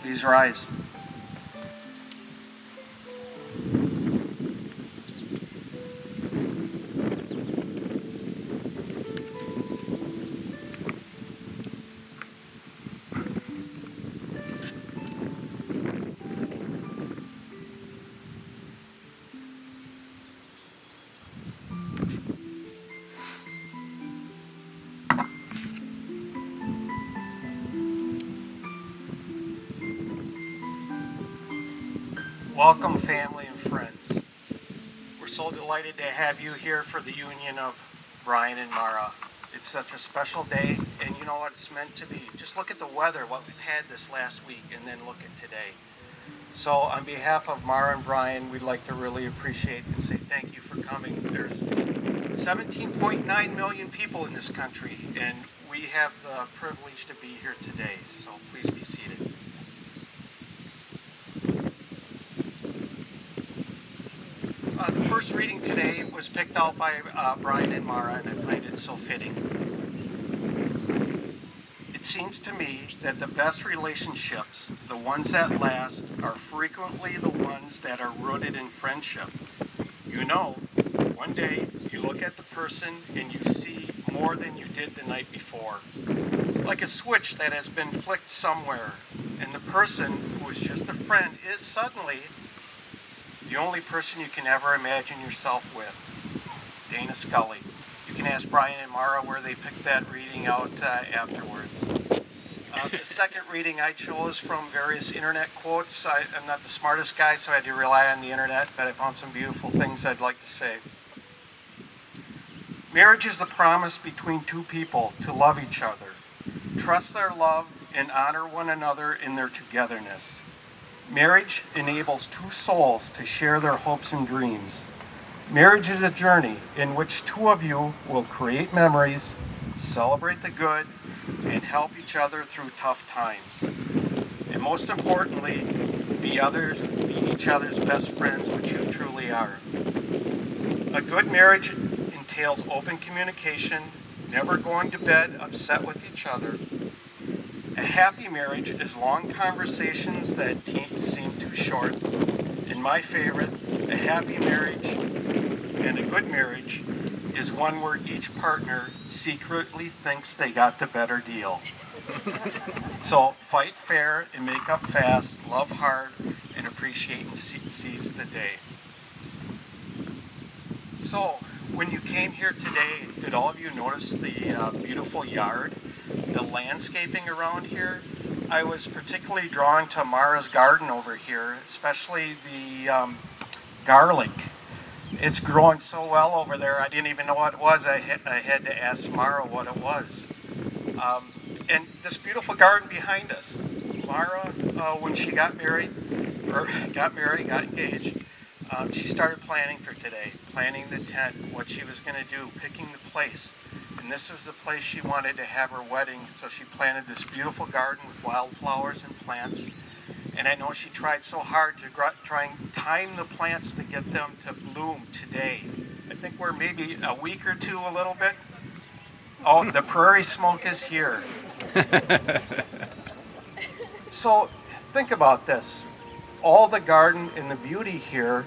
Please rise. Welcome, family and friends. We're so delighted to have you here for the union of Brian and Mara. It's such a special day, and you know what it's meant to be. Just look at the weather, what we've had this last week, and then look at today. So on behalf of Mara and Brian, we'd like to really appreciate and say thank you for coming. There's 17.9 million people in this country, and we have the privilege to be here today, so please be seated. The first reading today was picked out by Brian and Mara, and I find it so fitting. It seems to me that the best relationships, the ones that last, are frequently the ones that are rooted in friendship. You know, one day you look at the person and you see more than you did the night before. Like a switch that has been flicked somewhere, and the person who was just a friend is suddenly the only person you can ever imagine yourself with. Dana Scully. You can ask Brian and Mara where they picked that reading out afterwards. The second reading I chose from various internet quotes. I'm not the smartest guy, so I had to rely on the internet, but I found some beautiful things I'd like to say. Marriage is the promise between two people to love each other, trust their love, and honor one another in their togetherness. Marriage enables two souls to share their hopes and dreams. Marriage is a journey in which two of you will create memories, celebrate the good, and help each other through tough times. And most importantly, be each other's best friends, which you truly are. A good marriage entails open communication, never going to bed upset with each other. A happy marriage is long conversations that seem too short. And my favorite, a happy marriage and a good marriage is one where each partner secretly thinks they got the better deal. So fight fair and make up fast, love hard, and appreciate and seize the day. So when you came here today, did all of you notice the beautiful yard? The landscaping around here? I was particularly drawn to Mara's garden over here, especially the garlic. It's growing so well over there, I didn't even know what it was. I had to ask Mara what it was. And this beautiful garden behind us. Mara, when she got engaged, she started planning for today, planning the tent, what she was going to do, picking the place. And this was the place she wanted to have her wedding, so she planted this beautiful garden with wildflowers and plants. And I know she tried so hard to try and time the plants to get them to bloom today. I think we're maybe a week or two, a little bit. Oh, the prairie smoke is here. So think about this. All the garden and the beauty here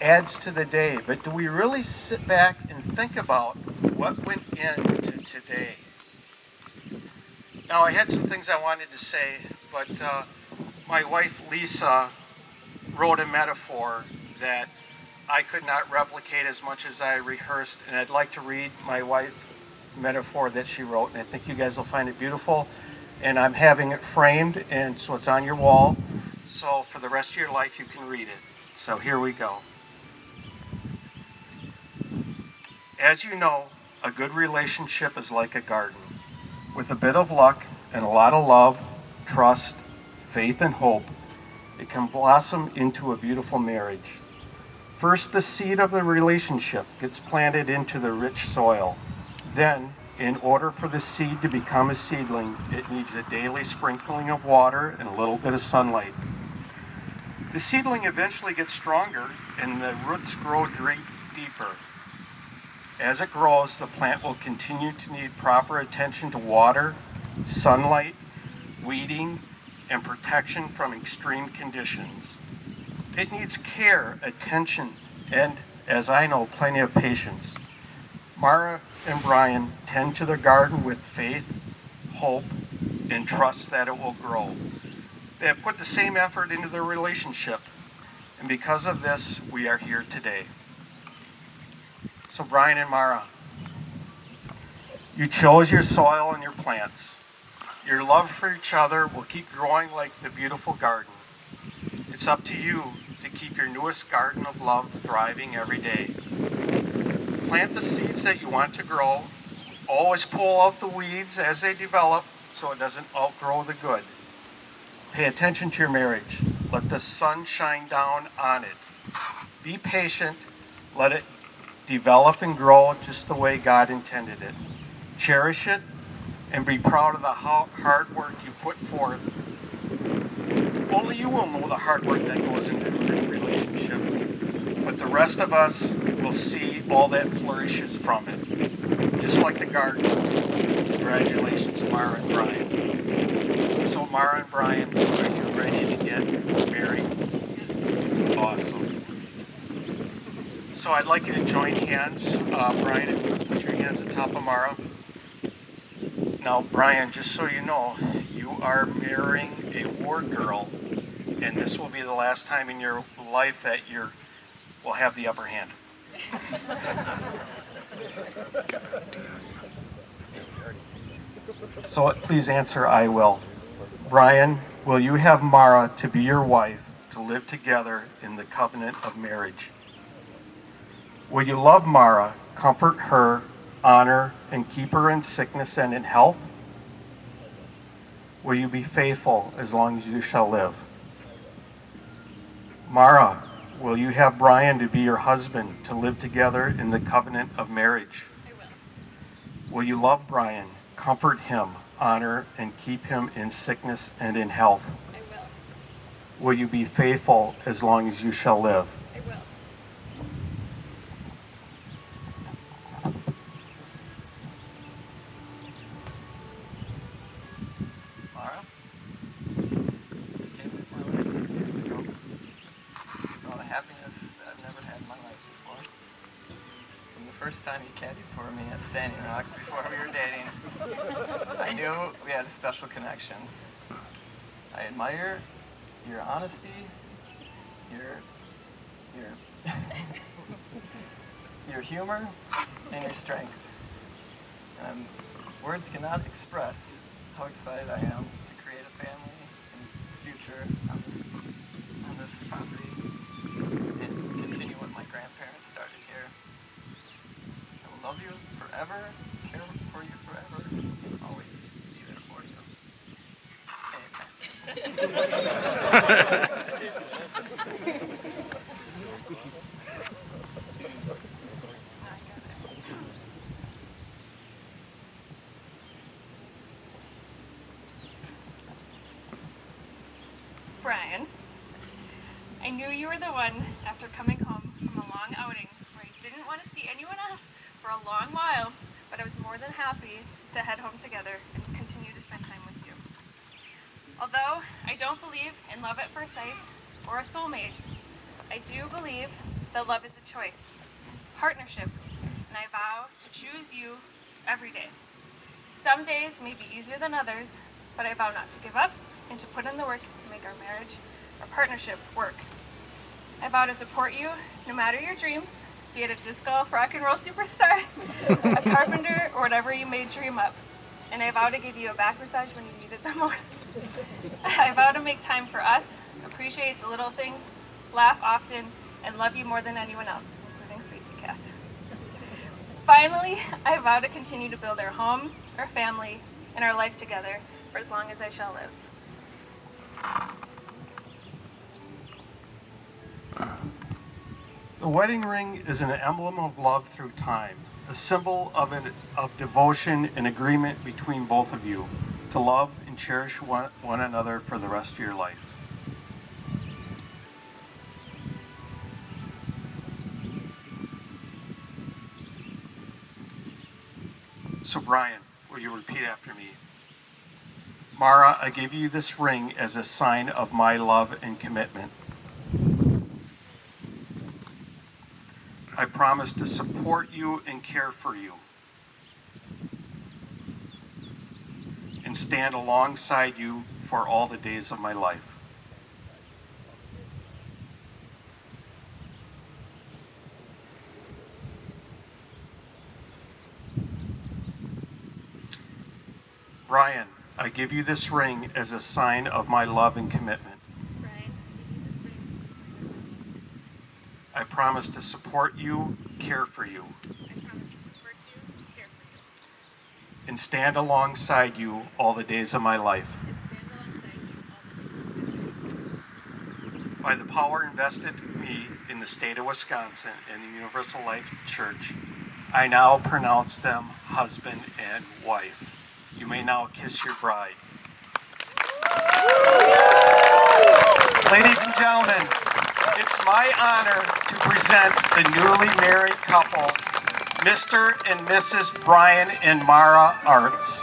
adds to the day, but do we really sit back and think about what went into today? Now, I had some things I wanted to say, but my wife Lisa wrote a metaphor that I could not replicate as much as I rehearsed, and I'd like to read my wife metaphor that she wrote, and I think you guys will find it beautiful. And I'm having it framed, and so it's on your wall. So for the rest of your life, you can read it. So here we go. As you know, a good relationship is like a garden. With a bit of luck and a lot of love, trust, faith, and hope, it can blossom into a beautiful marriage. First, the seed of the relationship gets planted into the rich soil. Then, in order for the seed to become a seedling, it needs a daily sprinkling of water and a little bit of sunlight. The seedling eventually gets stronger and the roots grow deeper. As it grows, the plant will continue to need proper attention to water, sunlight, weeding, and protection from extreme conditions. It needs care, attention, and, as I know, plenty of patience. Mara and Brian tend to their garden with faith, hope, and trust that it will grow. They have put the same effort into their relationship, and because of this, we are here today. So Brian and Mara, you chose your soil and your plants. Your love for each other will keep growing like the beautiful garden. It's up to you to keep your newest garden of love thriving every day. Plant the seeds that you want to grow. Always pull out the weeds as they develop so it doesn't outgrow the good. Pay attention to your marriage. Let the sun shine down on it. Be patient. Let it develop and grow just the way God intended it. Cherish it and be proud of the hard work you put forth. Only you will know the hard work that goes into a relationship, but the rest of us will see all that flourishes from it, just like the garden. Congratulations, Mara and Brian. So Mara and Brian, are you ready to get married? Awesome. So I'd like you to join hands. Brian, put your hands on top of Mara. Now, Brian, just so you know, you are marrying a war girl, and this will be the last time in your life that you will have the upper hand. So please answer, I will. Brian, will you have Mara to be your wife to live together in the covenant of marriage? Will you love Mara, comfort her, honor, and keep her in sickness and in health? Will you be faithful as long as you shall live? Mara, will you have Brian to be your husband to live together in the covenant of marriage? I will. Will you love Brian, comfort him, honor, and keep him in sickness and in health? I will. Will you be faithful as long as you shall live? I will. Mara, this came with my life 6 years ago. All the happiness that I've never had in my life before. From the first time you caddied for me at Standing Rocks before we were dating, I knew we had a special connection. I admire your honesty, your your humor, and your strength. And words cannot express how excited I am to create a family and future on this property and continue what my grandparents started here. I will love you forever, care for you forever, and always be there for you. Brian, I knew you were the one after coming home from a long outing where you didn't want to see anyone else for a long while, but I was more than happy to head home together and continue to spend time with you. Although I don't believe in love at first sight or a soulmate, I do believe that love is a choice, partnership, and I vow to choose you every day. Some days may be easier than others, but I vow not to give up and to put in the work to make our marriage, our partnership work. I vow to support you no matter your dreams, be it a disc golf rock and roll superstar, a carpenter, or whatever you may dream up. And I vow to give you a back massage when you need it the most. I vow to make time for us, appreciate the little things, laugh often, and love you more than anyone else, including Spacey Cat. Finally, I vow to continue to build our home, our family, and our life together for as long as I shall live. The wedding ring is an emblem of love through time, a symbol of devotion and agreement between both of you to love and cherish one another for the rest of your life. So Brian, will you repeat after me? Mara, I give you this ring as a sign of my love and commitment. I promise to support you and care for you, and stand alongside you for all the days of my life. Brian, I give you this ring as a sign of my love and commitment. I promise to support you, care for you, and stand alongside you all the days of my life. By the power invested in me in the state of Wisconsin and the Universal Life Church, I now pronounce them husband and wife. You may now kiss your bride. Ladies and gentlemen, it's my honor to present the newly married couple, Mr. and Mrs. Brian and Mara Arts.